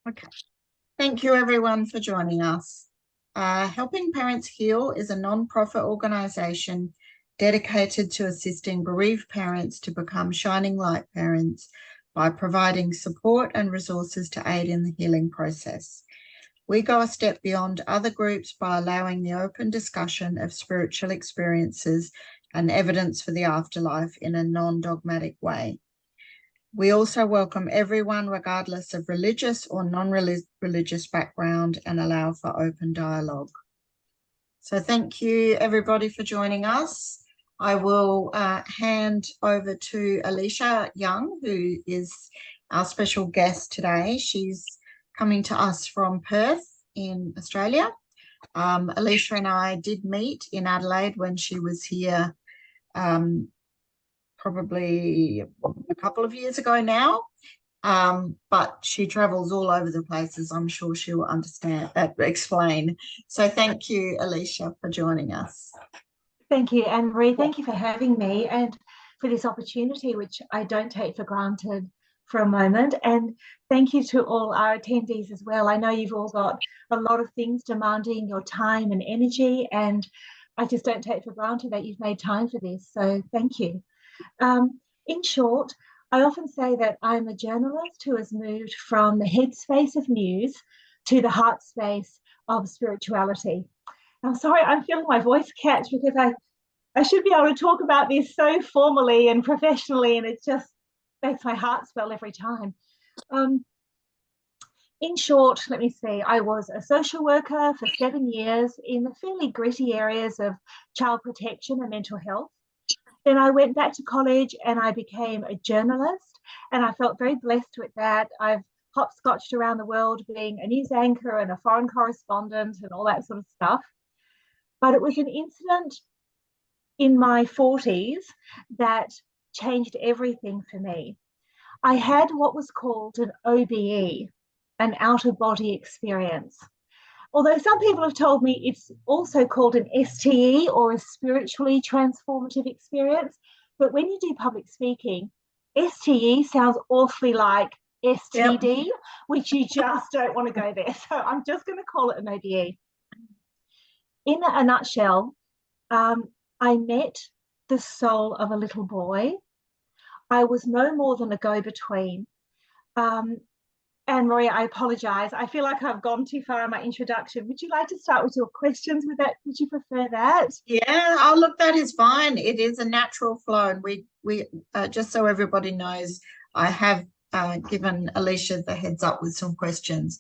Okay. Thank you, everyone, for joining us. Helping Parents Heal is a non-profit organisation dedicated to assisting bereaved parents to become shining light parents by providing support and resources to aid in the healing process. We go a step beyond other groups by allowing the open discussion of spiritual experiences and evidence for the afterlife in a non-dogmatic way. We also welcome everyone, regardless of religious or non-religious background, and allow for open dialogue. So thank you, everybody, for joining us. I will hand over to Alicia Young, who is our special guest today. She's coming to us from Perth in Australia. Alicia and I did meet in Adelaide when she was here probably a couple of years ago now, but she travels all over the places. I'm sure she will explain. So thank you, Alicia, for joining us. Thank you, Anne-Marie. Thank you for having me and for this opportunity, which I don't take for granted for a moment. And thank you to all our attendees as well. I know you've all got a lot of things demanding your time and energy, and I just don't take for granted that you've made time for this. So thank you. In short, I often say that I'm a journalist who has moved from the headspace of news to the heart space of spirituality. I'm sorry, I'm feeling my voice catch because I should be able to talk about this so formally and professionally, and it just makes my heart swell every time. In short, let me see, I was a social worker for 7 years in the fairly gritty areas of child protection and mental health. Then I went back to college and I became a journalist, and I felt very blessed with that. I've hopscotched around the world being a news anchor and a foreign correspondent and all that sort of stuff. But it was an incident in my 40s that changed everything for me. I had what was called an OBE, an out-of-body experience. Although some people have told me it's also called an STE, or a spiritually transformative experience. But when you do public speaking, STE sounds awfully like STD, which you just don't want to go there. So I'm just going to call it an OBE. In a nutshell, I met the soul of a little boy. I was no more than a go-between. Anne-Marie, I apologise. I feel like I've gone too far in my introduction. Would you like to start with your questions with that? Would you prefer that? Yeah, oh, look, that is fine. It is a natural flow. And we just so everybody knows, I have given Alicia the heads up with some questions.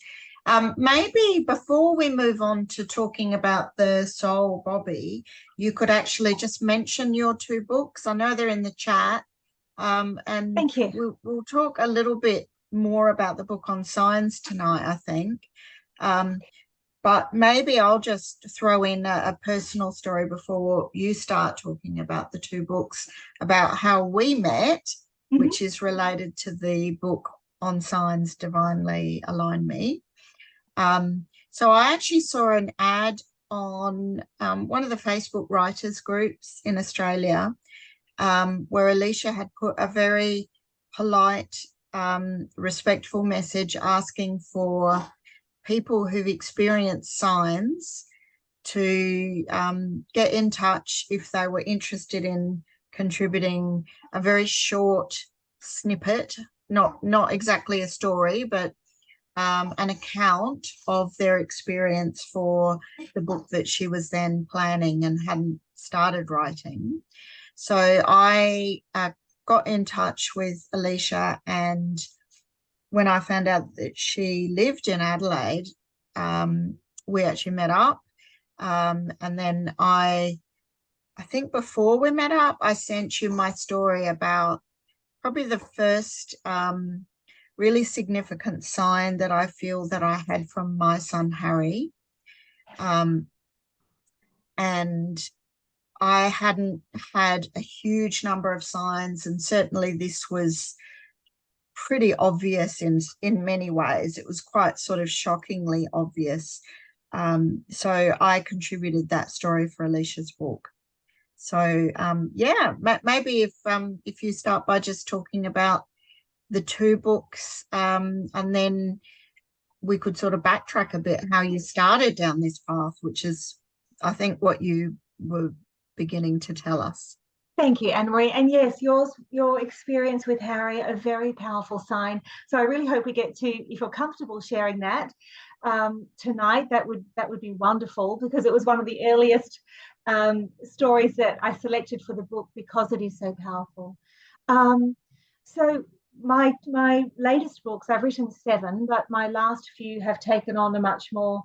Maybe before we move on to talking about the soul, Bobby, you could actually just mention your 2 books. I know they're in the chat. And thank you. We'll talk a little bit more about the book on signs tonight, I think. But maybe I'll just throw in a personal story before you start talking about the 2 books, about how we met, which is related to the book on signs Divinely Align Me. So I actually saw an ad on one of the Facebook writers groups in Australia, where Alicia had put a very polite, respectful message asking for people who've experienced signs to get in touch if they were interested in contributing a very short snippet, not exactly a story, but an account of their experience for the book that she was then planning and hadn't started writing. So I got in touch with Alicia, and when I found out that she lived in Adelaide, we actually met up. And then I think before we met up, I sent you my story about probably the first really significant sign that I feel that I had from my son, Harry. And I hadn't had a huge number of signs, and certainly this was pretty obvious in many ways. It was quite sort of shockingly obvious. So I contributed that story for Alicia's book. So yeah, maybe if you start by just talking about the 2 books, and then we could sort of backtrack a bit how you started down this path, which is, I think, what you were beginning to tell us. Thank you, Anne-Marie. And yes, your experience with Harry, a very powerful sign. So I really hope we get to, if you're comfortable sharing that tonight, that would be wonderful, because it was one of the earliest stories that I selected for the book because it is so powerful. So my latest books, I've written 7, but my last few have taken on a much more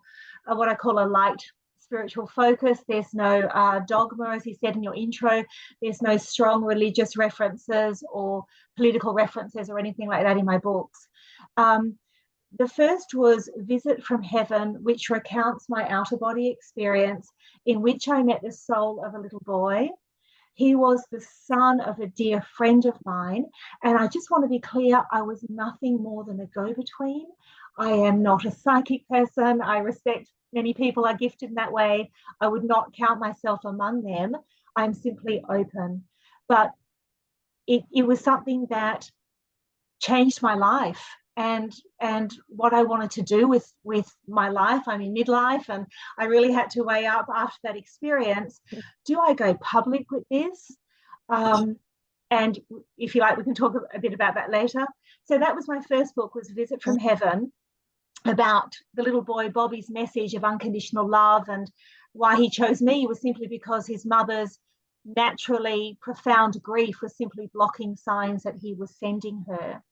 what I call a light spiritual focus. There's no dogma, as you said in your intro. There's no strong religious references or political references or anything like that in my books. The first was Visit from Heaven, which recounts my outer body experience, in which I met the soul of a little boy. He was the son of a dear friend of mine. And I just want to be clear, I was nothing more than a go-between. I am not a psychic person. I respect many people are gifted in that way. I would not count myself among them. I'm simply open. But it was something that changed my life and what I wanted to do with my life. I'm in midlife, and I really had to weigh up after that experience. Do I go public with this? And if you like, we can talk a bit about that later. So that was my first book, was Visit from Heaven, about the little boy Bobby's message of unconditional love, and why he chose me was simply because his mother's naturally profound grief was simply blocking signs that he was sending her.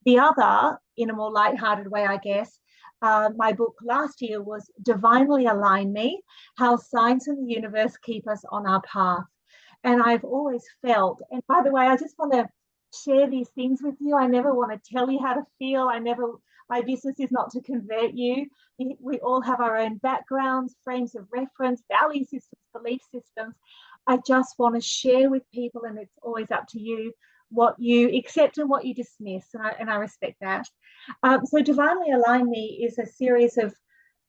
The other, in a more lighthearted way, I guess, my book last year was Divinely Align Me, How Signs in the Universe Keep Us on Our Path. And I've always felt, and by the way, I just want to share these things with you. I never want to tell you how to feel. My business is not to convert you. We all have our own backgrounds, frames of reference, value systems, belief systems. I just want to share with people, and it's always up to you what you accept and what you dismiss, and I respect that. So Divinely Align Me is a series of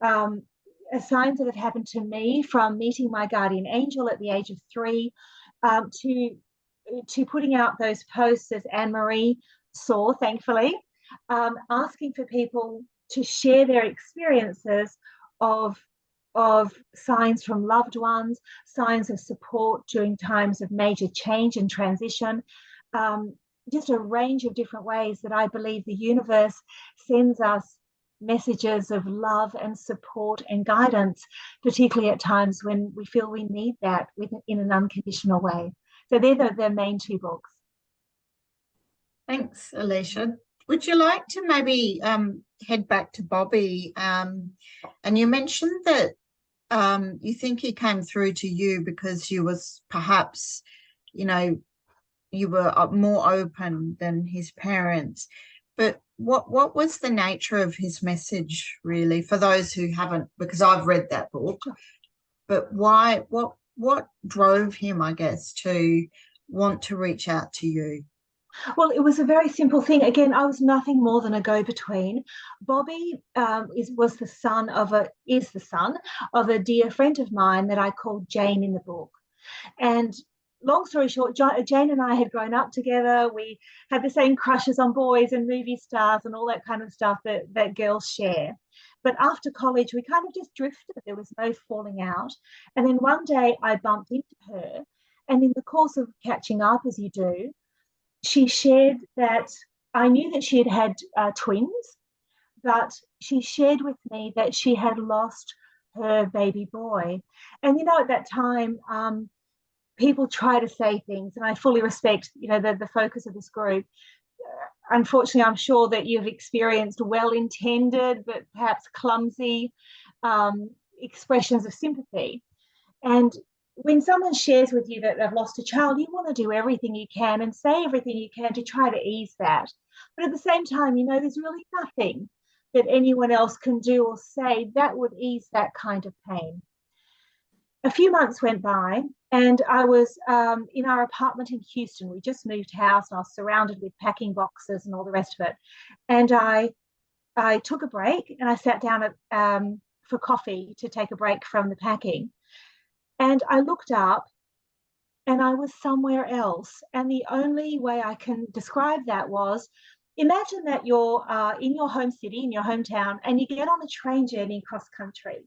signs that have happened to me, from meeting my guardian angel at the age of 3 to putting out those posts, as Anne-Marie saw, thankfully, asking for people to share their experiences of signs from loved ones, signs of support during times of major change and transition, just a range of different ways that I believe the universe sends us messages of love and support and guidance, particularly at times when we feel we need that in an unconditional way. So they're the main 2 books. Thanks, Alicia. Would you like to maybe head back to Bobby? And you mentioned that you think he came through to you because you was perhaps, you were more open than his parents. But what was the nature of his message, really, for those who haven't, because I've read that book, but why, what drove him, I guess, to want to reach out to you? Well, it was a very simple thing. Again, I was nothing more than a go-between. Bobby is the son of a dear friend of mine that I called Jane in the book. And long story short, Jane and I had grown up together. We had the same crushes on boys and movie stars and all that kind of stuff that girls share. But after college, we kind of just drifted. There was no falling out. And then one day I bumped into her. And in the course of catching up, as you do, she shared that I knew that she had twins, but she shared with me that she had lost her baby boy. And, at that time, people try to say things, and I fully respect, the focus of this group. Unfortunately, I'm sure that you've experienced well-intended but perhaps clumsy expressions of sympathy. And when someone shares with you that they've lost a child, you want to do everything you can and say everything you can to try to ease that. But at the same time, there's really nothing that anyone else can do or say that would ease that kind of pain. A few months went by, and I was in our apartment in Houston. We just moved house, and I was surrounded with packing boxes and all the rest of it. And I took a break, and I sat down for coffee to take a break from the packing. And I looked up, and I was somewhere else. And the only way I can describe that was Imagine that you're in your home city, in your hometown, and you get on a train journey cross country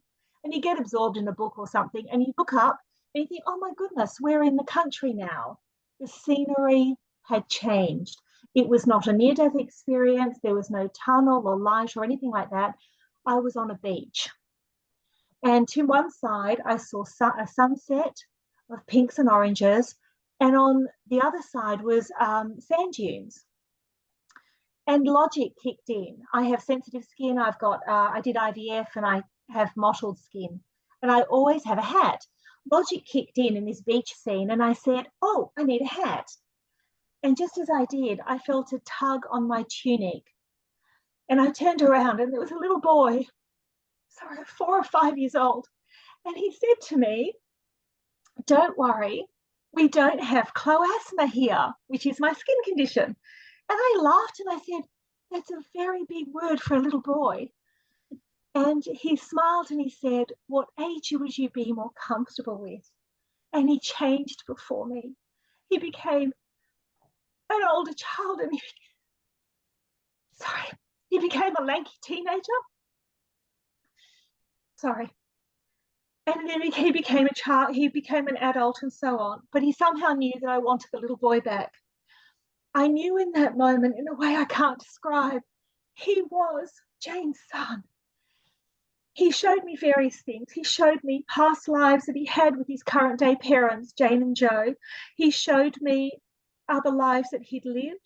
and you get absorbed in a book or something and you look up and you think, oh my goodness, we're in the country now. The scenery had changed. It was not a near-death experience. There was no tunnel or light or anything like that. I was on a beach. And to one side, I saw a sunset of pinks and oranges. And on the other side was sand dunes. And logic kicked in. I have sensitive skin. I did IVF and I have mottled skin. And I always have a hat. Logic kicked in this beach scene. And I said, oh, I need a hat. And just as I did, I felt a tug on my tunic. And I turned around and there was a little boy, 4 or 5 years old. And he said to me, don't worry, we don't have cloasma here, which is my skin condition. And I laughed and I said, that's a very big word for a little boy. And he smiled and he said, what age would you be more comfortable with? And he changed before me. He became an older child and he became a lanky teenager. And then he became a child, he became an adult and so on. But he somehow knew that I wanted the little boy back. I knew in that moment, in a way I can't describe, he was Jane's son. He showed me various things. He showed me past lives that he had with his current day parents, Jane and Joe. He showed me other lives that he'd lived.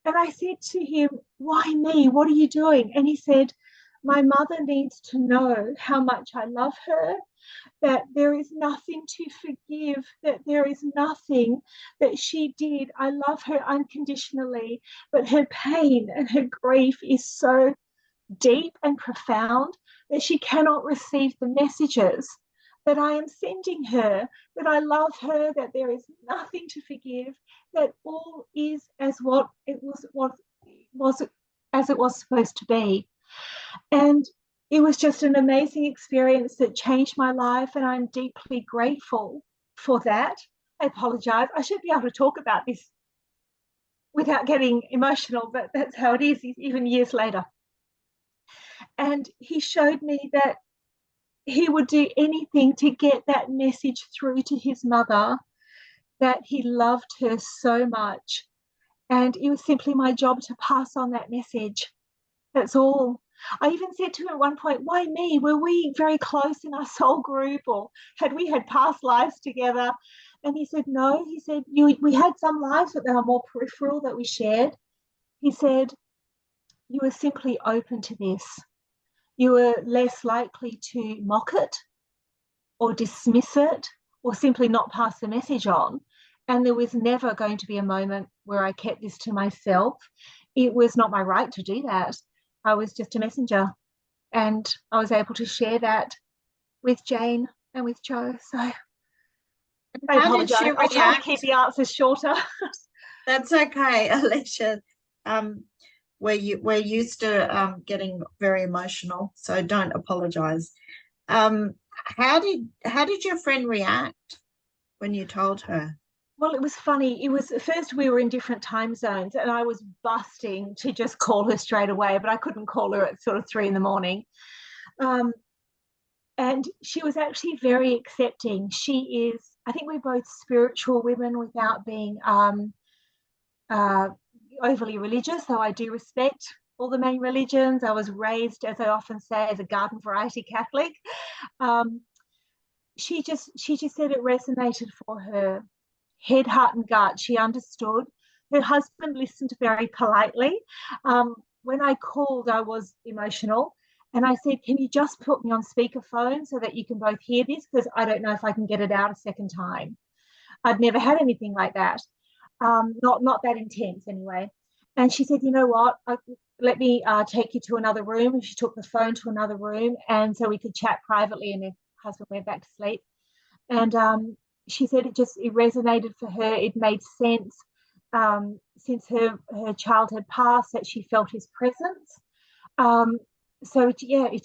And I said to him, why me? What are you doing? And he said, my mother needs to know how much I love her, that there is nothing to forgive, that there is nothing that she did. I love her unconditionally, but her pain and her grief is so deep and profound that she cannot receive the messages that I am sending her, that I love her, that there is nothing to forgive, that all is as it was supposed to be. And it was just an amazing experience that changed my life, and I'm deeply grateful for that. I apologize. I should be able to talk about this without getting emotional, but that's how it is, even years later. And he showed me that he would do anything to get that message through to his mother, that he loved her so much. And it was simply my job to pass on that message. That's all. I even said to him at one point, why me? Were we very close in our soul group, or had we had past lives together? And he said, no. He said, we had some lives, but they were more peripheral that we shared. He said, you were simply open to this. You were less likely to mock it or dismiss it or simply not pass the message on. And there was never going to be a moment where I kept this to myself. It was not my right to do that. I was just a messenger, and I was able to share that with Jane and with Joe. So I apologize. I'll try to keep the answers shorter. That's okay, Alicia. We're used to getting very emotional, so don't apologize. How did your friend react when you told her? Well, it was funny. It was first we were in different time zones, and I was busting to just call her straight away, but I couldn't call her at sort of 3 a.m. And she was actually very accepting. She is, I think we're both spiritual women without being overly religious, so I do respect all the main religions. I was raised, as I often say, as a garden variety Catholic. She just said it resonated for her. Head, heart, and gut. She understood. Her husband listened very politely. When I called, I was emotional, and I said, "Can you just put me on speakerphone so that you can both hear this? Because I don't know if I can get it out a second time." I'd never had anything like that. Not that intense anyway. And she said, "You know what? Let me take you to another room." And she took the phone to another room, and so we could chat privately. And her husband went back to sleep. And she said it resonated for her. It made sense since her child had passed, that she felt his presence. So it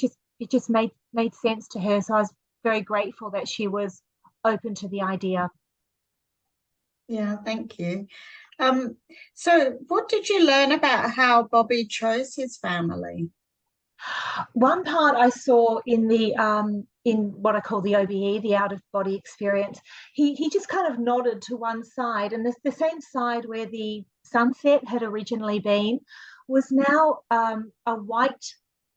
just made sense to her. So I was very grateful that she was open to the idea. Yeah, thank you. So what did you learn about how Bobby chose his family? One part I saw in what I call the OBE, the out of body experience, he just kind of nodded to one side, and the same side where the sunset had originally been was now a white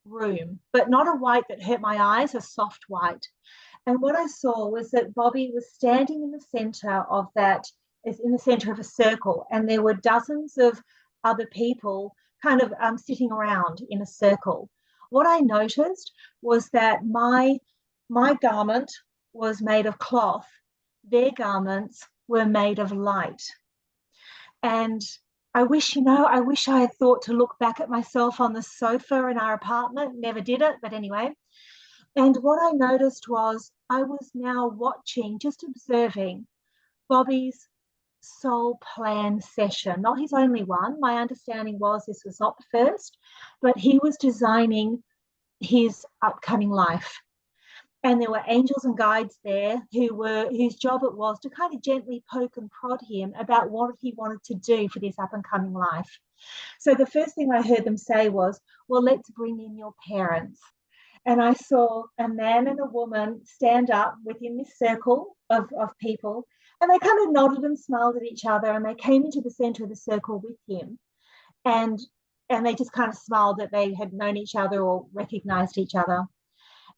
room, but not a white that hurt my eyes, a soft white. And what I saw was that Bobby was standing in the center of that, is in the center of a circle, and there were dozens of other people kind of sitting around in a circle. What I noticed was that my garment was made of cloth, their garments were made of light. And I wish I had thought to look back at myself on the sofa in our apartment. Never did it, but anyway. And what I noticed was I was now watching, just observing Bobby's soul plan session, not his only one. My understanding was this was not the first, but he was designing his upcoming life. And there were angels and guides there whose job it was to kind of gently poke and prod him about what he wanted to do for this up and coming life. So the first thing I heard them say was, well, let's bring in your parents. And I saw a man and a woman stand up within this circle of people, and they kind of nodded and smiled at each other, and they came into the center of the circle with him. And they just kind of smiled that they had known each other or recognized each other.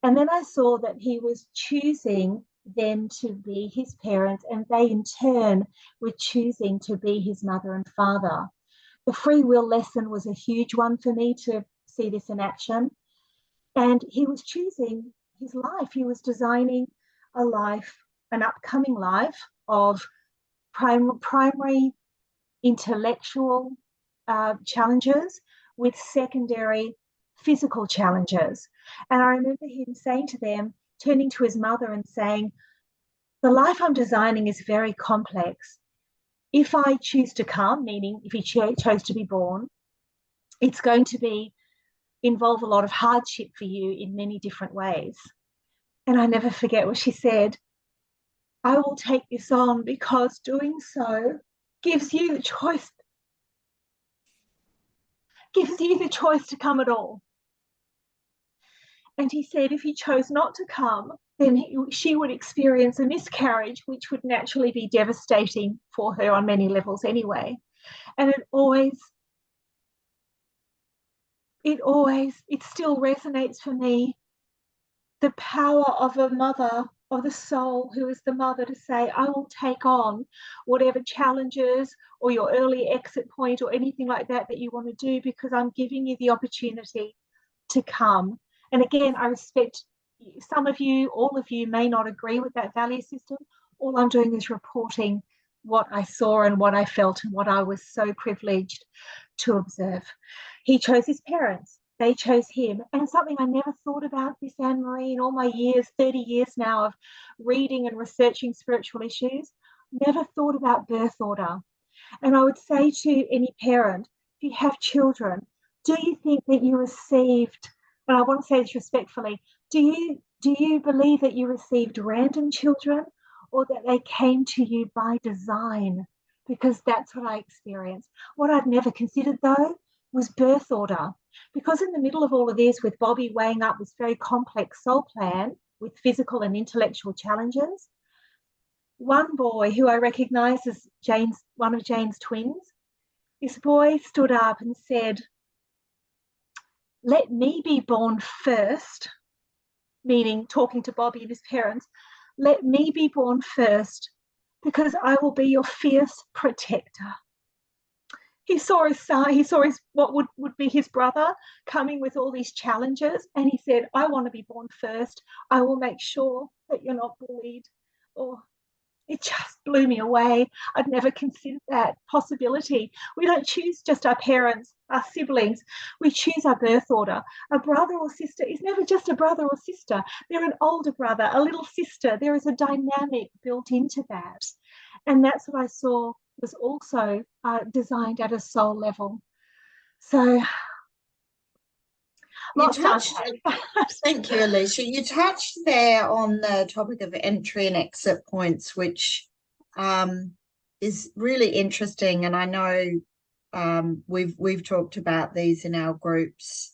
And then I saw that he was choosing them to be his parents, and they in turn were choosing to be his mother and father. The free will lesson was a huge one for me to see this in action. And he was choosing his life. He was designing a life, an upcoming life of primary intellectual challenges with secondary physical challenges. And I remember him saying to them, turning to his mother and saying, the life I'm designing is very complex. If I choose to come, meaning if he chose to be born, it's going to involve a lot of hardship for you in many different ways. And I never forget what she said. I will take this on because doing so gives you the choice to come at all. And he said if he chose not to come, then she would experience a miscarriage, which would naturally be devastating for her on many levels anyway. And it still resonates for me, the power of a mother, of the soul who is the mother, to say, I will take on whatever challenges or your early exit point or anything like that you want to do, because I'm giving you the opportunity to come. And again, I respect some of you, all of you may not agree with that value system. All I'm doing is reporting what I saw and what I felt and what I was so privileged to observe. He chose his parents. They chose him. And something I never thought about this, Anne-Marie, in all my years, 30 years now of reading and researching spiritual issues, never thought about birth order. And I would say to any parent, if you have children, do you think that you received, and I want to say this respectfully, do you believe that you received random children, or that they came to you by design? Because that's what I experienced. What I'd never considered, though, was birth order. Because in the middle of all of this, with Bobby weighing up this very complex soul plan with physical and intellectual challenges, one boy who I recognize as one of Jane's twins, this boy stood up and said, let me be born first, meaning talking to Bobby and his parents, let me be born first because I will be your fierce protector. He saw his son, he saw what would be his brother coming with all these challenges, and he said, I want to be born first. I will make sure that you're not bullied. Or it just blew me away. I'd never considered that possibility. We don't choose just our parents, our siblings. We choose our birth order. A brother or sister is never just a brother or sister. They're an older brother, a little sister. There is a dynamic built into that. And that's what I saw was also designed at a soul level. So thank you, Alicia. You touched there on the topic of entry and exit points, which is really interesting, and I know we've talked about these in our groups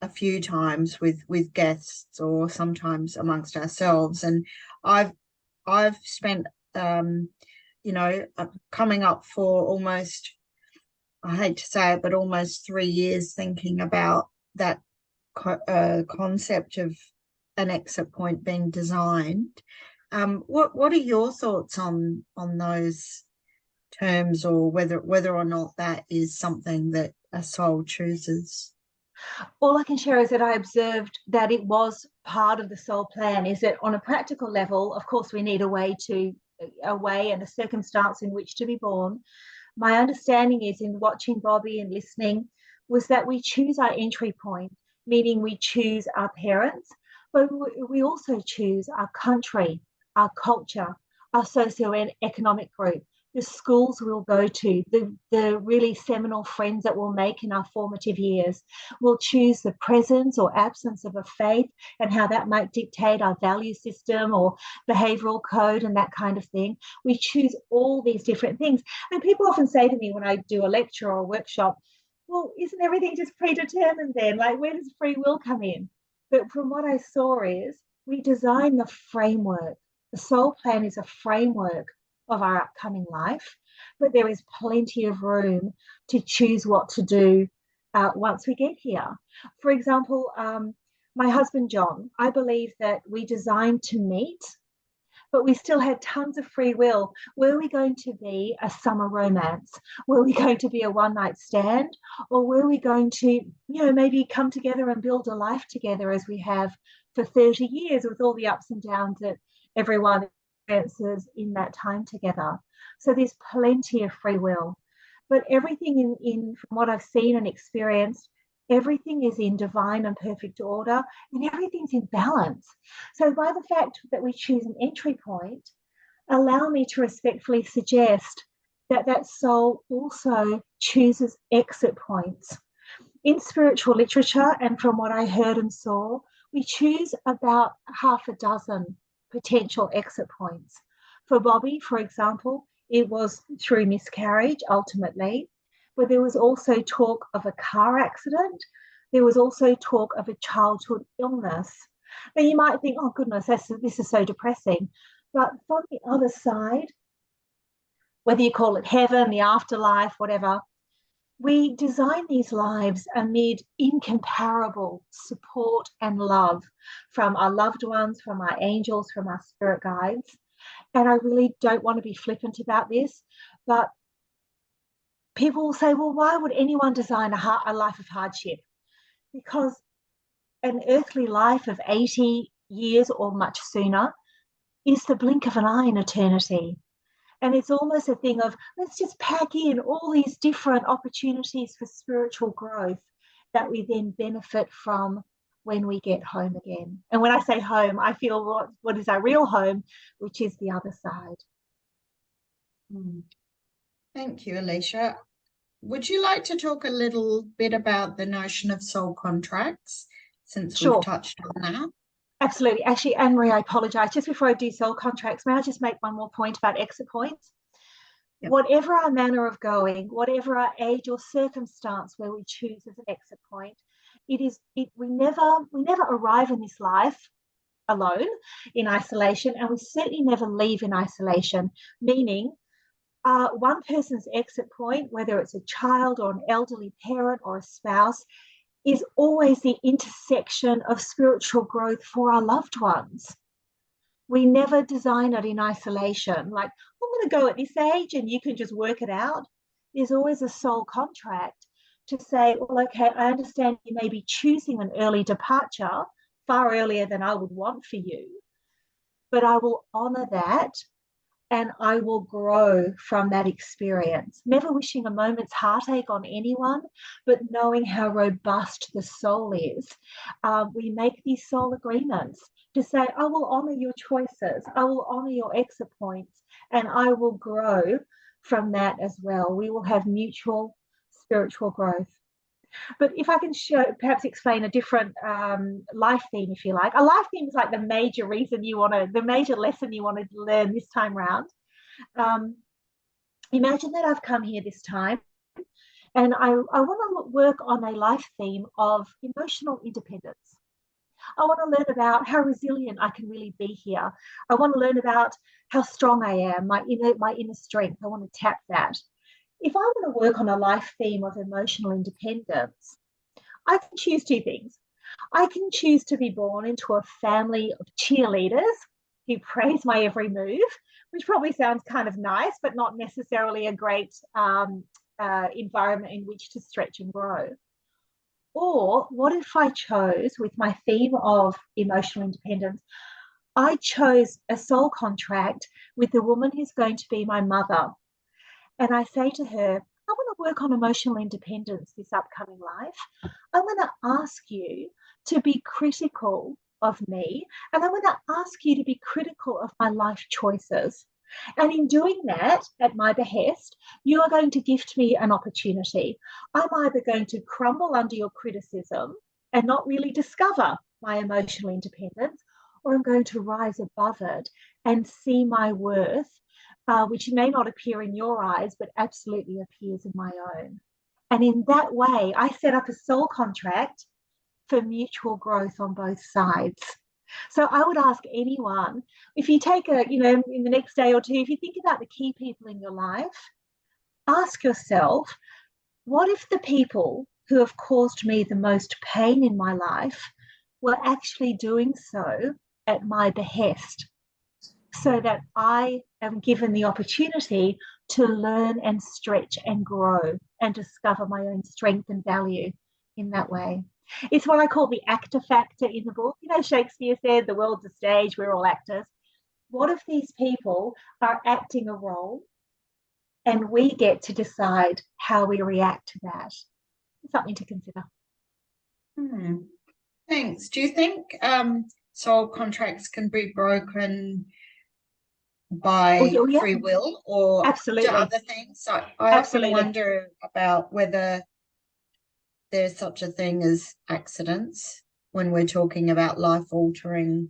a few times with guests or sometimes amongst ourselves. And I've spent coming up for almost, I hate to say it, but almost 3 years thinking about that concept of an exit point being designed. What are your thoughts on those terms, or whether or not that is something that a soul chooses? All I can share is that I observed that it was part of the soul plan. Is that on a practical level, of course, we need a way and a circumstance in which to be born. My understanding is, in watching Bobby and listening, was that we choose our entry point, meaning we choose our parents, but we also choose our country, our culture, our socio-economic group, the schools we'll go to, the really seminal friends that we'll make in our formative years. We'll choose the presence or absence of a faith and how that might dictate our value system or behavioral code and that kind of thing. We choose all these different things. And people often say to me when I do a lecture or a workshop, well, isn't everything just predetermined then? Like, where does free will come in? But from what I saw is we design the framework. The soul plan is a framework of our upcoming life, but there is plenty of room to choose what to do once we get here. For example, my husband John, I believe that we designed to meet, but we still had tons of free will. Were we going to be a summer romance? Were we going to be a one-night stand? Or were we going to, maybe come together and build a life together as we have for 30 years with all the ups and downs that everyone experiences in that time together? So there's plenty of free will. But everything from what I've seen and experienced, everything is in divine and perfect order, and everything's in balance. So by the fact that we choose an entry point, allow me to respectfully suggest that that soul also chooses exit points. In spiritual literature, and from what I heard and saw, we choose about half a dozen potential exit points. For Bobby, for example, it was through miscarriage ultimately, but there was also talk of a car accident. There was also talk of a childhood illness. Now you might think, oh goodness, this is so depressing. But from the other side, whether you call it heaven, the afterlife, whatever, we design these lives amid incomparable support and love from our loved ones, from our angels, from our spirit guides. And I really don't want to be flippant about this, but people will say, well, why would anyone design a life of hardship? Because an earthly life of 80 years or much sooner is the blink of an eye in eternity. And it's almost a thing of, let's just pack in all these different opportunities for spiritual growth that we then benefit from when we get home again. And when I say home, I feel what is our real home, which is the other side. Thank you, Alicia. Would you like to talk a little bit about the notion of soul contracts, since Sure. we've touched on that? Absolutely. Actually, Anne-Marie, I apologise. Just before I do soul contracts, may I just make one more point about exit points? Yep. Whatever our manner of going, whatever our age or circumstance where we choose as an exit point, we never arrive in this life alone in isolation, and we certainly never leave in isolation, meaning one person's exit point, whether it's a child or an elderly parent or a spouse, is always the intersection of spiritual growth for our loved ones. We never design it in isolation, like, I'm going to go at this age and you can just work it out. There's always a soul contract to say, well, okay, I understand you may be choosing an early departure, far earlier than I would want for you, but I will honor that and I will grow from that experience. Never wishing a moment's heartache on anyone, but knowing how robust the soul is. We make these soul agreements to say, I will honor your choices, I will honor your exit points, and I will grow from that as well. We will have mutual spiritual growth. But if I can perhaps explain a different life theme, if you like. A life theme is like the major lesson you want to learn this time round. Imagine that I've come here this time and I want to work on a life theme of emotional independence. I want to learn about how resilient I can really be here. I want to learn about how strong I am, my inner strength. I want to tap that. If I want to work on a life theme of emotional independence, I can choose two things. I can choose to be born into a family of cheerleaders who praise my every move, which probably sounds kind of nice, but not necessarily a great environment in which to stretch and grow. Or what if I chose, with my theme of emotional independence, I chose a soul contract with the woman who's going to be my mother. And I say to her, I want to work on emotional independence this upcoming life. I want to ask you to be critical of me, and I want to ask you to be critical of my life choices. And in doing that, at my behest, you are going to gift me an opportunity. I'm either going to crumble under your criticism and not really discover my emotional independence, or I'm going to rise above it and see my worth, which may not appear in your eyes, but absolutely appears in my own. And in that way, I set up a soul contract for mutual growth on both sides. So I would ask anyone, if you take in the next day or two, if you think about the key people in your life, ask yourself, what if the people who have caused me the most pain in my life were actually doing so at my behest, so that I am given the opportunity to learn and stretch and grow and discover my own strength and value in that way. It's what I call the actor factor in the book. You know, Shakespeare said, the world's a stage, we're all actors. What if these people are acting a role and we get to decide how we react to that? Something to consider. Thanks. Do you think soul contracts can be broken by free will or absolutely other things? So I often wonder about whether there's such a thing as accidents when we're talking about life-altering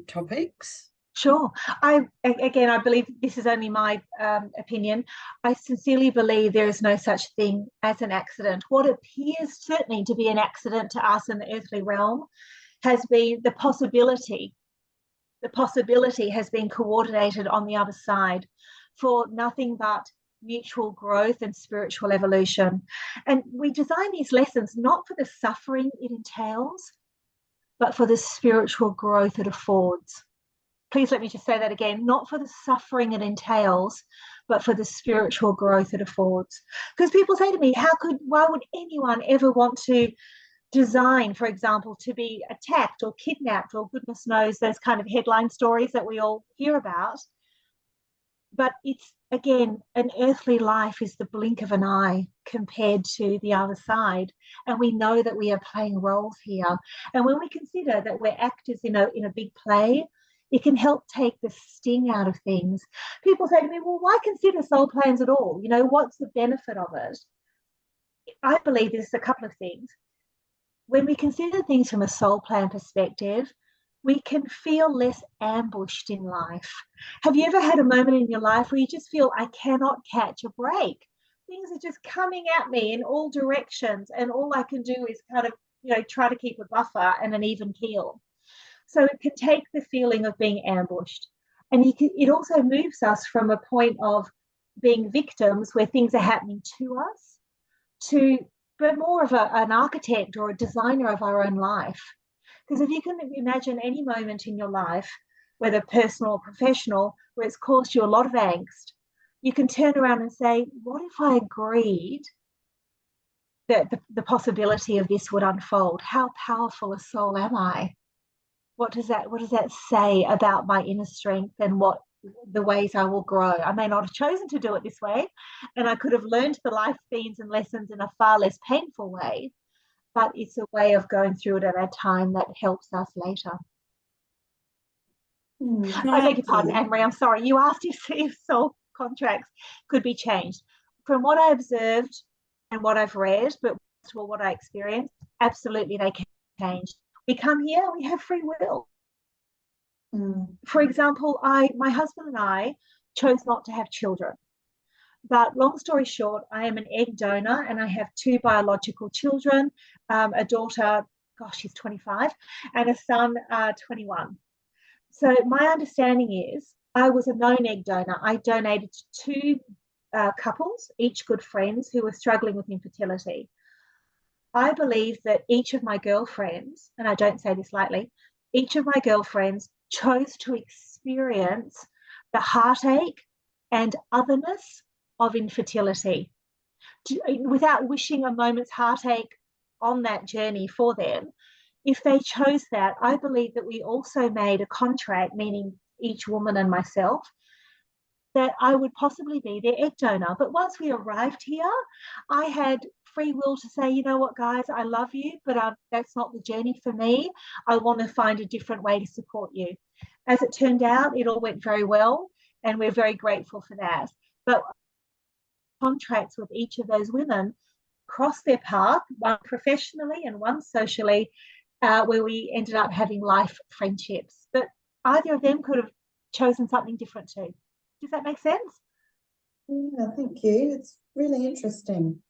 topics. Sure. I believe this is only my opinion. I sincerely believe there is no such thing as an accident. What appears certainly to be an accident to us in the earthly realm has been the possibility. The possibility has been coordinated on the other side for nothing but mutual growth and spiritual evolution. And we design these lessons not for the suffering it entails, but for the spiritual growth it affords. Please let me just say that again, not for the suffering it entails, but for the spiritual growth it affords. Because people say to me, why would anyone ever want to design, for example, to be attacked or kidnapped or goodness knows those kind of headline stories that we all hear about? But it's, again, an earthly life is the blink of an eye compared to the other side. And we know that we are playing roles here. And when we consider that we're actors in a big play, it can help take the sting out of things. People say to me, well, why consider soul plans at all? You know, what's the benefit of it? I believe there's a couple of things. When we consider things from a soul plan perspective, we can feel less ambushed in life. Have you ever had a moment in your life where you just feel, I cannot catch a break? Things are just coming at me in all directions, and all I can do is kind of, try to keep a buffer and an even keel. So it can take the feeling of being ambushed. And it also moves us from a point of being victims where things are happening to us to but more of an architect or a designer of our own life. Because if you can imagine any moment in your life, whether personal or professional, where it's caused you a lot of angst, you can turn around and say, what if I agreed that the possibility of this would unfold? How powerful a soul am I? What does that say about my inner strength and what the ways I will grow? I may not have chosen to do it this way, and I could have learned the life themes and lessons in a far less painful way, but it's a way of going through it at a time that helps us later. I beg your pardon, Anne-Marie, I'm sorry. You asked if soul contracts could be changed. From what I observed and what I've read, but what I experienced, absolutely they can change. We come here, we have free will. For example, my husband and I chose not to have children. But long story short, I am an egg donor and I have two biological children, a daughter, gosh, she's 25, and a son, 21. So my understanding is I was a known egg donor. I donated to two couples, each good friends, who were struggling with infertility. I believe that each of my girlfriends, and I don't say this lightly, each of my girlfriends chose to experience the heartache and otherness of infertility without wishing a moment's heartache on that journey for them. If they chose that, I believe that we also made a contract, meaning each woman and myself, that I would possibly be their egg donor. But once we arrived here, I had free will to say, you know what, guys, I love you, but that's not the journey for me. I want to find a different way to support you. As it turned out, it all went very well, and we're very grateful for that. But contracts with each of those women crossed their path, one professionally and one socially, where we ended up having life friendships. But either of them could have chosen something different too. Does that make sense? Yeah, thank you. It's really interesting.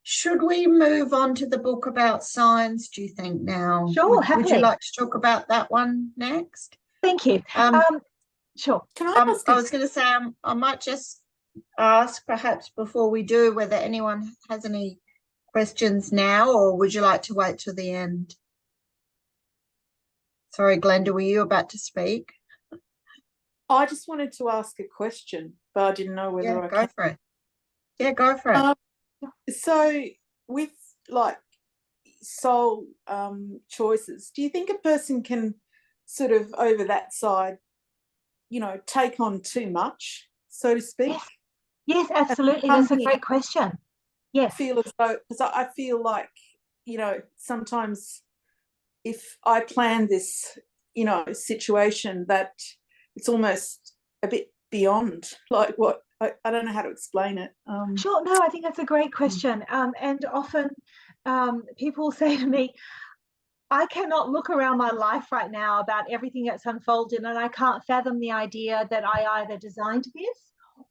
Should we move on to the book about signs, do you think, now? Sure, Would you like to talk about that one next? Thank you. Sure. Can I ask I was going to say, I might just ask perhaps before we do whether anyone has any questions now, or would you like to wait till the end? Sorry, Glenda, were you about to speak? I just wanted to ask a question, but I didn't know whether I go for it. Yeah, go for it. So with like soul choices, do you think a person can sort of over that side, you know, take on too much, so to speak? Yes, absolutely. That's a great question. Yes. Feel as though, because I feel like, you know, sometimes if I plan this, you know, situation, that it's almost a bit beyond like what I don't know how to explain it. Sure. No, I think that's a great question. And often people say to me, I cannot look around my life right now about everything that's unfolded, and I can't fathom the idea that I either designed this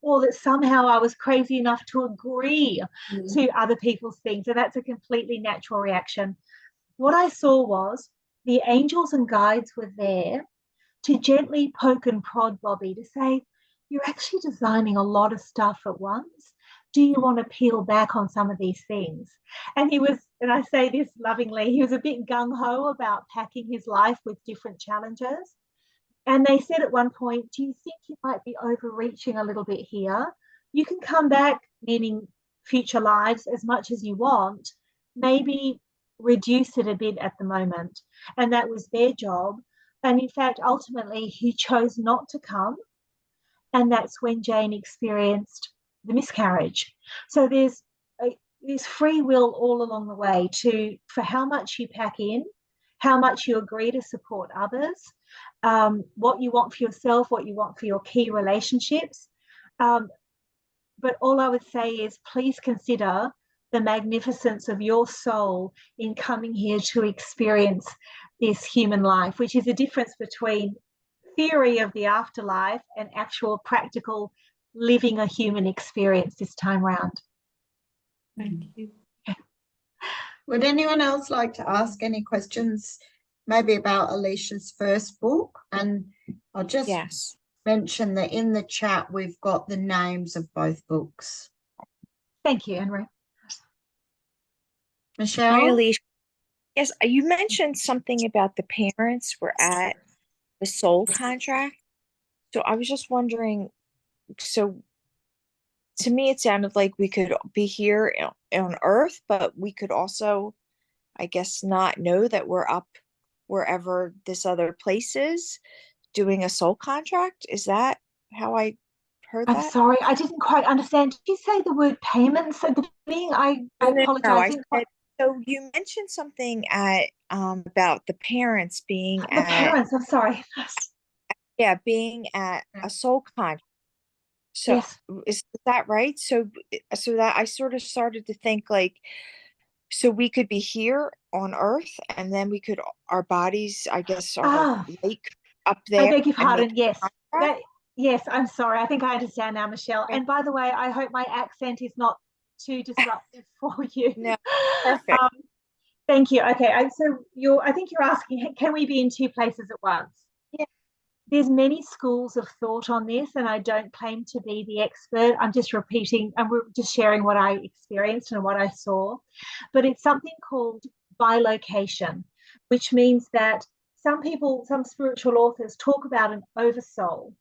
or that somehow I was crazy enough to agree to other people's things. And that's a completely natural reaction. What I saw was the angels and guides were there to gently poke and prod Bobby to say, you're actually designing a lot of stuff at once. Do you want to peel back on some of these things? And he was, and I say this lovingly, he was a bit gung-ho about packing his life with different challenges. And they said at one point, do you think you might be overreaching a little bit here? You can come back, meaning future lives, as much as you want, maybe reduce it a bit at the moment. And that was their job. And in fact, ultimately, he chose not to come. And that's when Jane experienced the miscarriage. So there's free will all along the way for how much you pack in, how much you agree to support others, what you want for yourself, what you want for your key relationships. But all I would say is please consider the magnificence of your soul in coming here to experience this human life, which is a difference between theory of the afterlife and actual practical living a human experience this time round. Thank you. Would anyone else like to ask any questions maybe about Alicia's first book? And I'll just mention that in the chat we've got the names of both books. Thank you, Anne-Marie. Michelle? Hi, Alicia. Yes, you mentioned something about the parents were at the soul contract. So I was just wondering, so to me it sounded like we could be here on Earth, but we could also, I guess, not know that we're up wherever this other place is doing a soul contract. Is that how I heard that? I'm sorry, I didn't quite understand. Did you say the word payments at the beginning? I apologize. So you mentioned something at about the parents being the parents. I'm sorry. Yeah, being at a soul contract. So yes. Is that right? So that I sort of started to think like, so we could be here on Earth, and then we could, our bodies, I guess, are like up there. I beg your pardon. Yes. Yes, I'm sorry. I think I understand now, Michelle. And by the way, I hope my accent is not too disruptive for you. No, perfect. Thank you. Okay, I think you're asking, can we be in two places at once? Yeah. There's many schools of thought on this, and I don't claim to be the expert. I'm just repeating, and we're just sharing what I experienced and what I saw. But it's something called bilocation, which means that some spiritual authors talk about an oversoul,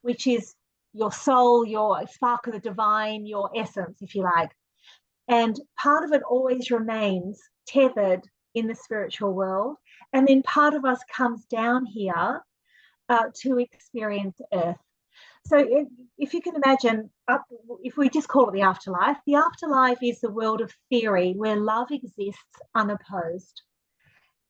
which is your soul, your spark of the divine, your essence, if you like. And part of it always remains tethered in the spiritual world. And then part of us comes down here to experience Earth. So if you can imagine, if we just call it the afterlife is the world of theory where love exists unopposed.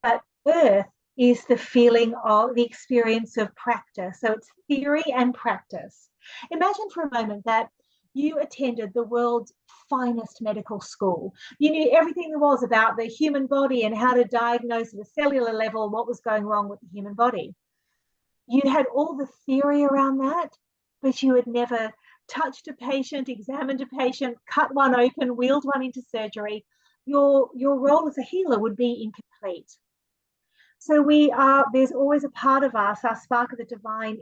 But Earth is the feeling of the experience of practice. So it's theory and practice. Imagine for a moment that you attended the world's finest medical school. You knew everything there was about the human body and how to diagnose at a cellular level what was going wrong with the human body. You had all the theory around that, but you had never touched a patient, examined a patient, cut one open, wheeled one into surgery. Your role as a healer would be incomplete. So there's always a part of us, our spark of the divine,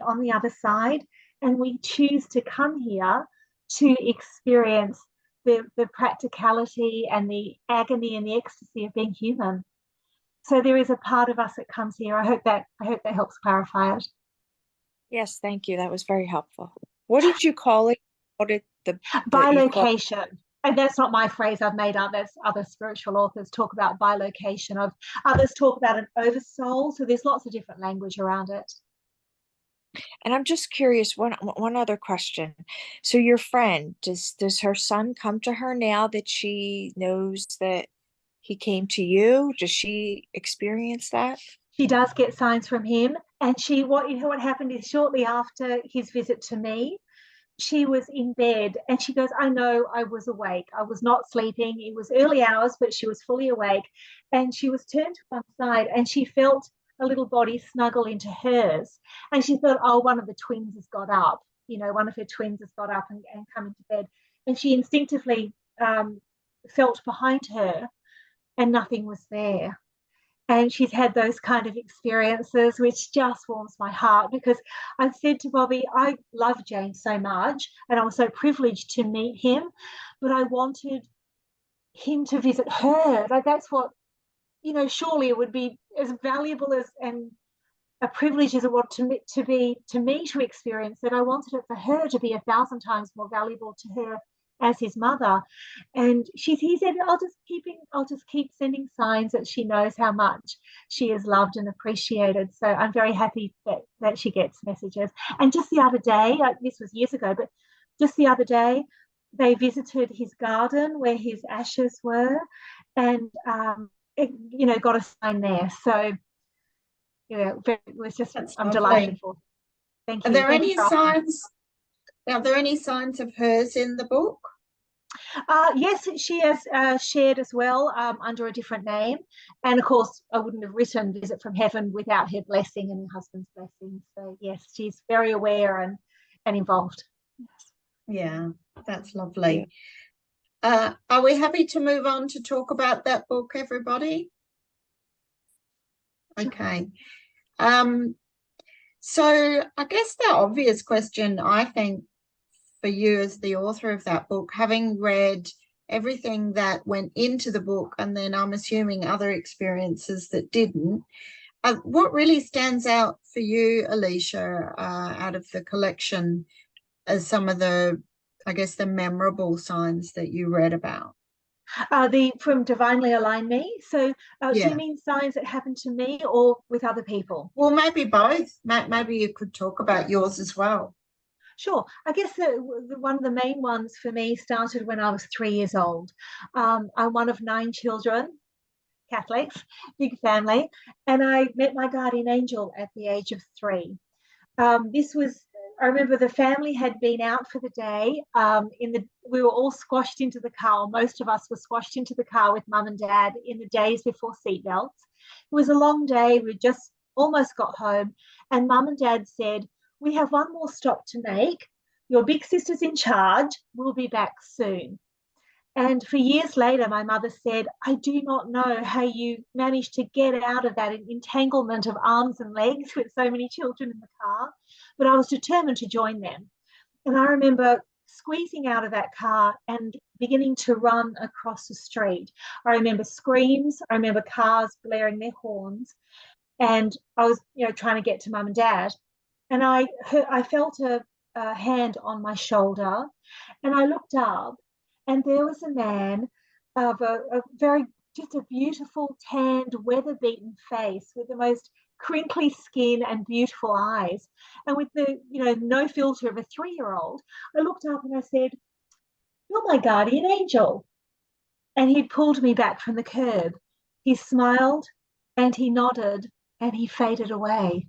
on the other side, and we choose to come here to experience the practicality and the agony and the ecstasy of being human. So there is a part of us that comes here. I hope that helps clarify it. Yes, thank you. That was very helpful. What did you call it? What did bilocation? And that's not my phrase I've made up. That's other spiritual authors talk about bilocation. Others talk about an oversoul. So there's lots of different language around it. And I'm just curious, one other question. So your friend, does her son come to her now that she knows that he came to you? Does she experience that? She does get signs from him. And what happened is shortly after his visit to me, she was in bed and she goes, I know I was awake. I was not sleeping. It was early hours, but she was fully awake. And she was turned to one side and she felt a little body snuggle into hers. And she thought, oh, one of the twins has got up. One of her twins has got up and come into bed. And she instinctively felt behind her and nothing was there. And she's had those kind of experiences, which just warms my heart because I've said to Bobby, I love James so much and I was so privileged to meet him, but I wanted him to visit her. Like that's what, surely it would be as valuable and a privilege as it was to me to experience it. I wanted it for her to be 1,000 times more valuable to her as his mother. And he said, I'll just keep sending signs that she knows how much she is loved and appreciated. So I'm very happy that she gets messages. And just the other day, this was years ago, but just the other day, they visited his garden where his ashes were and, got a sign there. So, it was just, I'm delighted for. Thank you. Are there any signs? Are there any signs of hers in the book? Yes, she has shared as well under a different name. And of course, I wouldn't have written Visit from Heaven without her blessing and her husband's blessing. So yes, she's very aware and involved. Yes. Yeah, that's lovely. Are we happy to move on to talk about that book, everybody? Okay. So I guess the obvious question, I think, for you as the author of that book, having read everything that went into the book, and then I'm assuming other experiences that didn't, what really stands out for you, Alicia, out of the collection as some of the, I guess, the memorable signs that you read about? From Divinely Align Me. So do Yeah. you mean signs that happened to me or with other people? Well, maybe both. Maybe you could talk about yours as well. Sure. I guess one of the main ones for me started when I was 3 years old. I'm one of 9 children, Catholics, big family, and I met my guardian angel at the age of 3. I remember the family had been out for the day. We were all squashed into the car. Most of us were squashed into the car with mum and dad in the days before seatbelts. It was a long day. We just almost got home, and mum and dad said, we have one more stop to make. Your big sister's in charge. We'll be back soon. And for years later, my mother said, I do not know how you managed to get out of that entanglement of arms and legs with so many children in the car, but I was determined to join them. And I remember squeezing out of that car and beginning to run across the street. I remember screams. I remember cars blaring their horns. And I was, trying to get to mum and dad. And I felt a hand on my shoulder, and I looked up, and there was a man of just a beautiful, tanned, weather-beaten face with the most crinkly skin and beautiful eyes, and with the no filter of a 3-year-old. I looked up and I said, "You're my guardian angel." And he pulled me back from the curb. He smiled and he nodded and he faded away.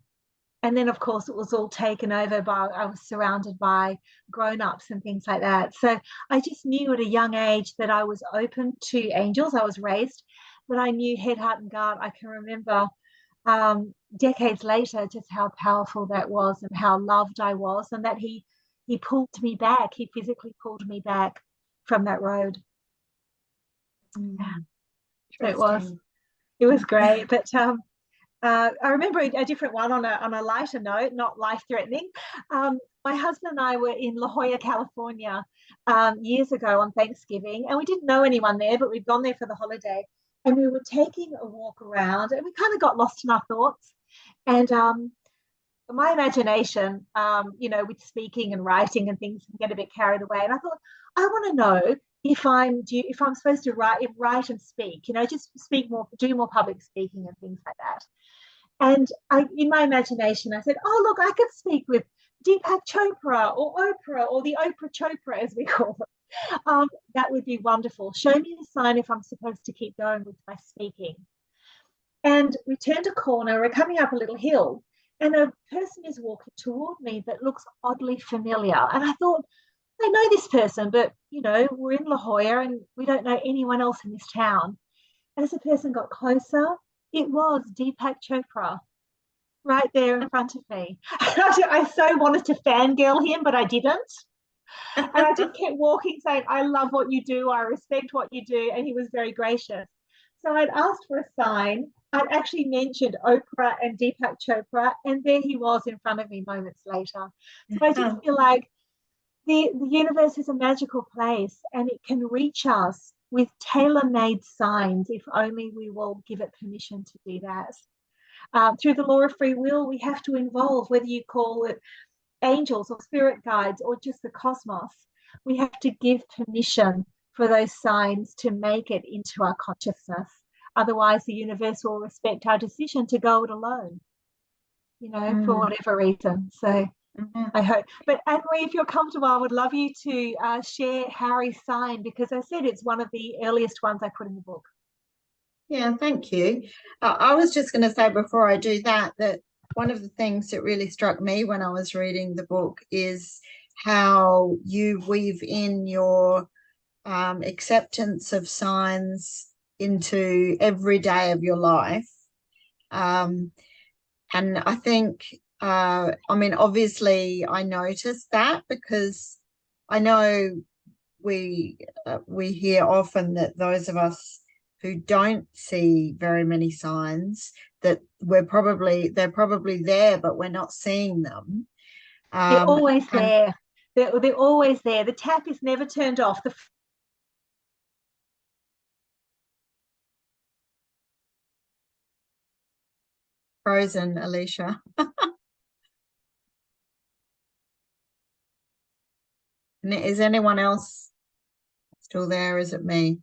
And then, of course, it was all taken over by, I was surrounded by grown-ups and things like that. So I just knew at a young age that I was open to angels. I was raised, but I knew head, heart, and gut. I can remember decades later just how powerful that was and how loved I was, and that he pulled me back. He physically pulled me back from that road. So it was great. But I remember a different one on a lighter note, not life-threatening. My husband and I were in La Jolla, California, years ago on Thanksgiving, and we didn't know anyone there, but we'd gone there for the holiday, and we were taking a walk around, and we kind of got lost in our thoughts. And my imagination, with speaking and writing and things, can get a bit carried away. And I thought, I want to know if I'm supposed to write and speak, just speak more, do more public speaking and things like that. And in my imagination, I said, oh, look, I could speak with Deepak Chopra or Oprah, or the Oprah Chopra, as we call it. That would be wonderful. Show me a sign if I'm supposed to keep going with my speaking. And we turned a corner, we're coming up a little hill, and a person is walking toward me that looks oddly familiar. And I thought, I know this person, but, we're in La Jolla and we don't know anyone else in this town. As the person got closer, it was Deepak Chopra right there in front of me. I so wanted to fangirl him, but I didn't. And I just kept walking, saying, I love what you do. I respect what you do. And he was very gracious. So I'd asked for a sign. I'd actually mentioned Oprah and Deepak Chopra, and there he was in front of me moments later. So I just feel like the universe is a magical place, and it can reach us with tailor-made signs if only we will give it permission to do that. Through the law of free will, we have to involve, whether you call it angels or spirit guides or just the cosmos, we have to give permission for those signs to make it into our consciousness. Otherwise, the universe will respect our decision to go it alone, for whatever reason. So I hope. But Anne-Marie, if you're comfortable, I would love you to share Harry's sign, because I said it's one of the earliest ones I put in the book. Yeah, thank you. I was just going to say before I do that one of the things that really struck me when I was reading the book is how you weave in your acceptance of signs into every day of your life. And I think, obviously I noticed that because I know we hear often that those of us who don't see very many signs, that they're probably there, but we're not seeing them. They're always there. They're always there. The tap is never turned off. Frozen, Alicia. Is anyone else still there? Is it me?